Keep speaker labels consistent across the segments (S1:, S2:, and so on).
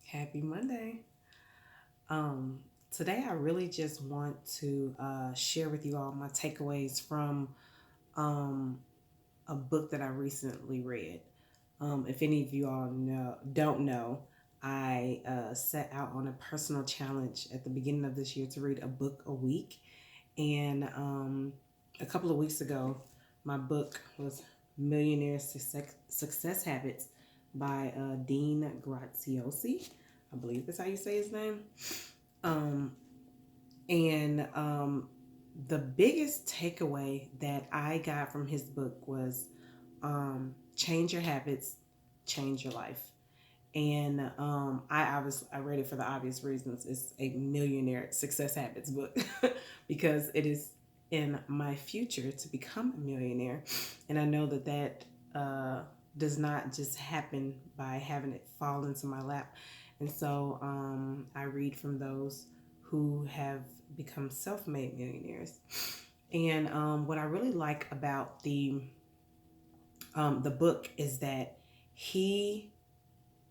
S1: Happy Monday. Um, Today I really just want to share with you all my takeaways from um, a book that I recently read. If any of you all don't know, I set out on a personal challenge at the beginning of this year to read a book a week, and a couple of weeks ago, my book was Success Habits by Dean Graziosi. I believe that's how you say his name. Um, and the biggest takeaway that I got from his book was change your habits, change your life. And I read it for the obvious reasons. It's a Millionaire Success Habits book because it is in my future to become a millionaire, and I know that uh, does not just happen by having it fall into my lap. And so I read from those who have become self-made millionaires. And what I really like about the book is that he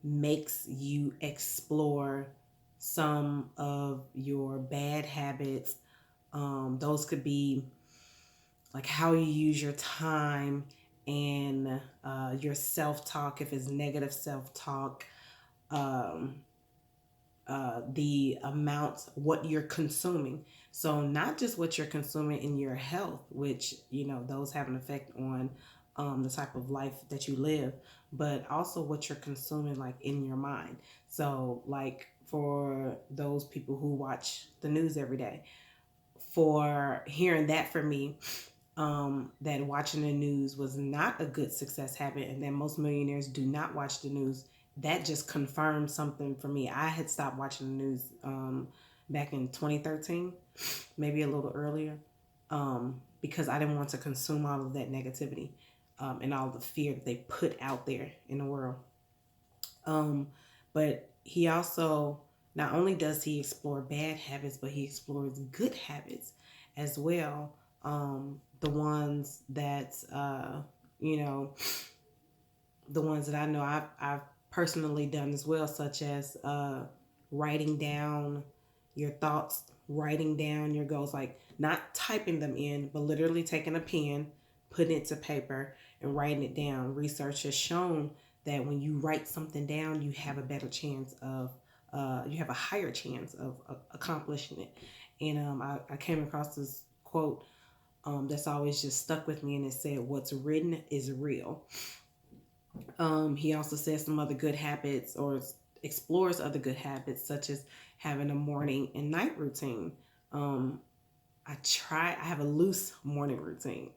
S1: makes you explore some of your bad habits. Those could be like how you use your time and your self talk, if it's negative self talk, um, the amount, what you're consuming. So, not just what you're consuming in your health, which, those have an effect on the type of life that you live, but also what you're consuming, like in your mind. So, like for those people who watch the news every day, for hearing that for me, that watching the news was not a good success habit, and that most millionaires do not watch the news. That just confirmed something for me. I had stopped watching the news back in 2013, maybe a little earlier, because I didn't want to consume all of that negativity and all the fear that they put out there in the world. Um, but he also, not only does he explore bad habits, but he explores good habits as well. The ones that, you know, the ones that I know I've personally done as well, such as writing down your thoughts, writing down your goals, like not typing them in, but literally taking a pen, putting it to paper, and writing it down. Research has shown that when you write something down, you have a better chance of, you have a higher chance of accomplishing it. And I came across this quote that's always just stuck with me, and it said, "What's written is real." He also says some other good habits, or explores other good habits, such as having a morning and night routine. Um, I have a loose morning routine.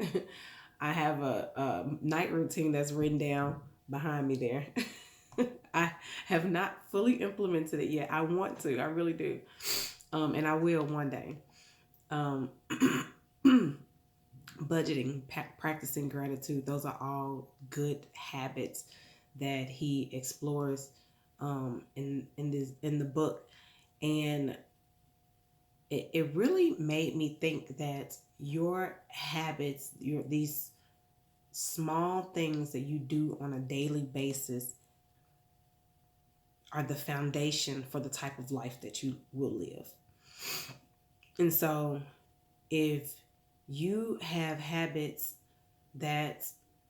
S1: I have a night routine that's written down behind me there. I have not fully implemented it yet. I want to, I really do. And I will one day. Um, Budgeting, practicing gratitude, those are all good habits that he explores in the book. And it really made me think that your habits, these small things that you do on a daily basis, are the foundation for the type of life that you will live. And so if you have habits that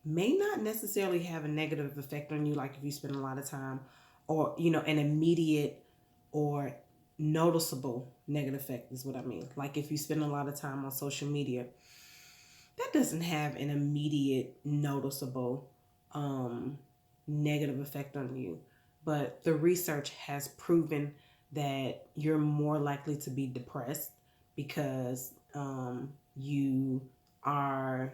S1: may not necessarily have a negative effect on you, like if you spend a lot of time, or an immediate or noticeable negative effect is what I mean. Like if you spend a lot of time on social media, that doesn't have an immediate noticeable um, negative effect on you. But the research has proven that you're more likely to be depressed because you are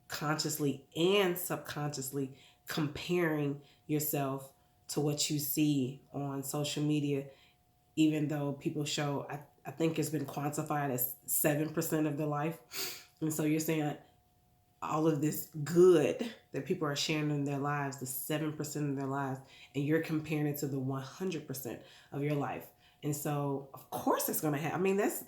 S1: consciously and subconsciously comparing yourself to what you see on social media, even though people show, I think it's been quantified as 7% of their life. And so you're saying all of this good that people are sharing in their lives, the 7% of their lives, and you're comparing it to the 100% of your life. And so, of course, it's going to happen. I mean, that's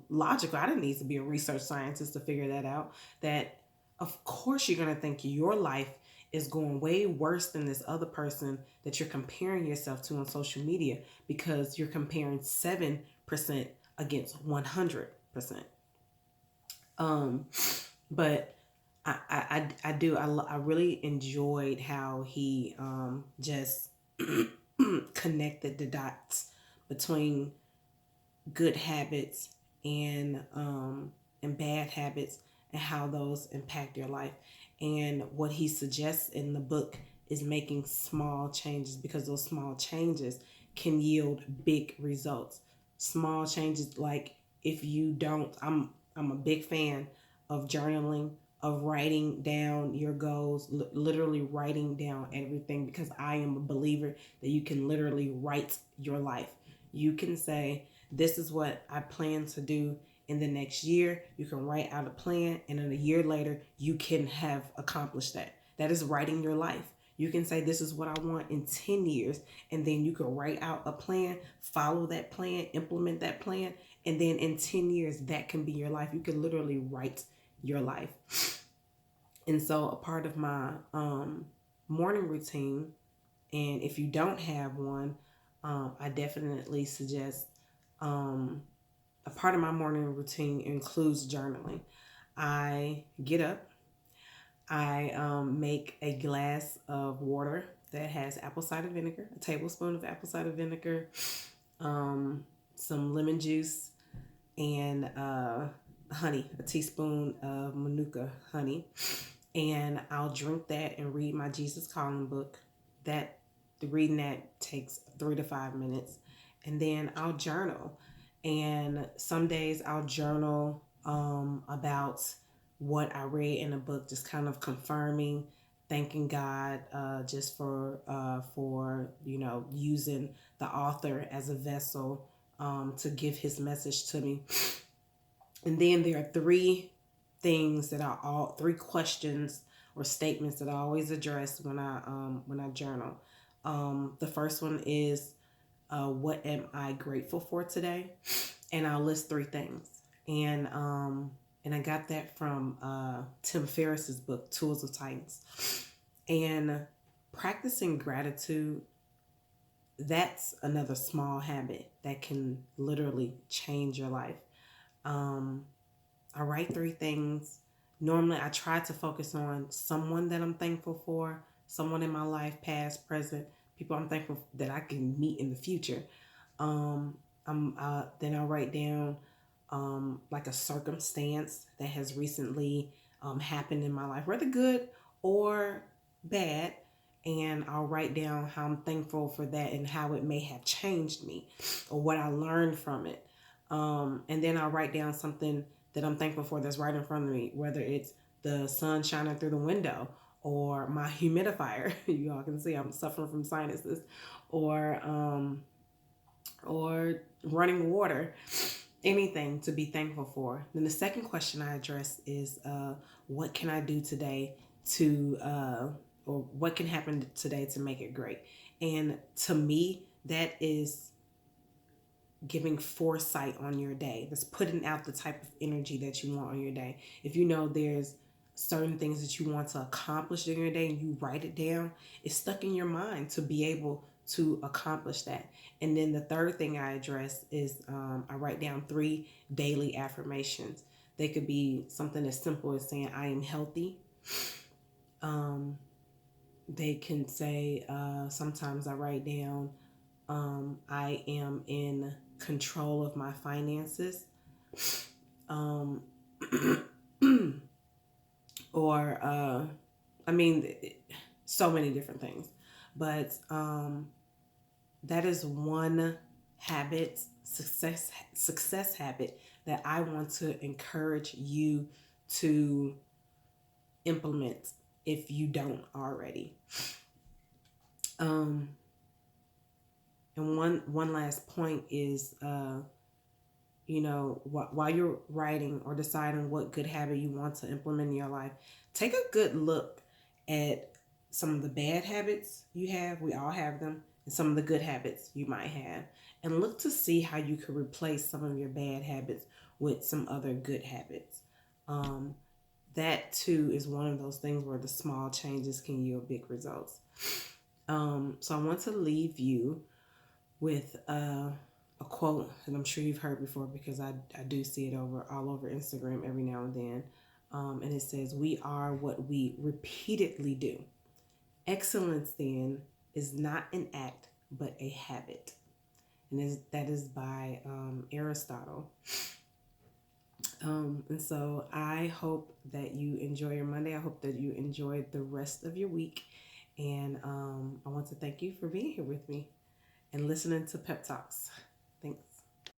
S1: logical. I didn't need to be a research scientist to figure that out. That, of course, you're going to think your life is going way worse than this other person that you're comparing yourself to on social media, because you're comparing 7% against 100%. Um, but I really enjoyed how he just connected the dots between good habits and bad habits, and how those impact your life. And what he suggests in the book is making small changes, because those small changes can yield big results. Small changes, like, if you don't, I'm a big fan of journaling, of writing down your goals, literally writing down everything, because I am a believer that you can literally write your life. You can say, this is what I plan to do in the next year. You can write out a plan, and then a year later, you can have accomplished that. That is writing your life. You can say, this is what I want in 10 years, and then you can write out a plan, follow that plan, implement that plan, and then in 10 years, that can be your life. You can literally write your life. And so, a part of my morning routine, and if you don't have one, I definitely suggest a part of my morning routine includes journaling. I get up, I make a glass of water that has apple cider vinegar, a tablespoon of apple cider vinegar, some lemon juice, and honey, a teaspoon of Manuka honey. And I'll drink that and read my Jesus Calling book. That reading that takes 3 to 5 minutes. And then I'll journal. And some days I'll journal about what I read in a book, just kind of confirming, thanking God just for using the author as a vessel to give his message to me. And then there are three questions or statements that I always address when I journal. The first one is, what am I grateful for today? And I'll list three things. And I got that from Tim Ferriss's book, Tools of Titans. And practicing gratitude, that's another small habit that can literally change your life. I write three things. Normally, I try to focus on someone that I'm thankful for, someone in my life, past, present, people I'm thankful that I can meet in the future. Then I write down like a circumstance that has recently happened in my life, whether good or bad. And I'll write down how I'm thankful for that and how it may have changed me or what I learned from it. And then I'll write down something that I'm thankful for that's right in front of me, whether it's the sun shining through the window or my humidifier. You all can see I'm suffering from sinuses, or running water, anything to be thankful for. Then the second question I address is, what can I do today or what can happen today to make it great? And to me, that is giving foresight on your day. That's putting out the type of energy that you want on your day. If you know there's certain things that you want to accomplish during your day and you write it down, it's stuck in your mind to be able to accomplish that. And then the third thing I address is I write down 3 daily affirmations. They could be something as simple as saying, I am healthy. They can say, sometimes I write down, I am in control of my finances. Um, or, so many different things. But that is one success habit that I want to encourage you to implement if you don't already. And one last point is, while you're writing or deciding what good habit you want to implement in your life, take a good look at some of the bad habits you have. We all have them. And some of the good habits you might have. And look to see how you could replace some of your bad habits with some other good habits. that too is one of those things where the small changes can yield big results. So I want to leave you with a quote that I'm sure you've heard before, because I do see it all over Instagram every now and then. And it says, "We are what we repeatedly do. Excellence then is not an act, but a habit." And that is by Aristotle. And so I hope that you enjoy your Monday. I hope that you enjoy the rest of your week. And I want to thank you for being here with me and listening to Pep Talks.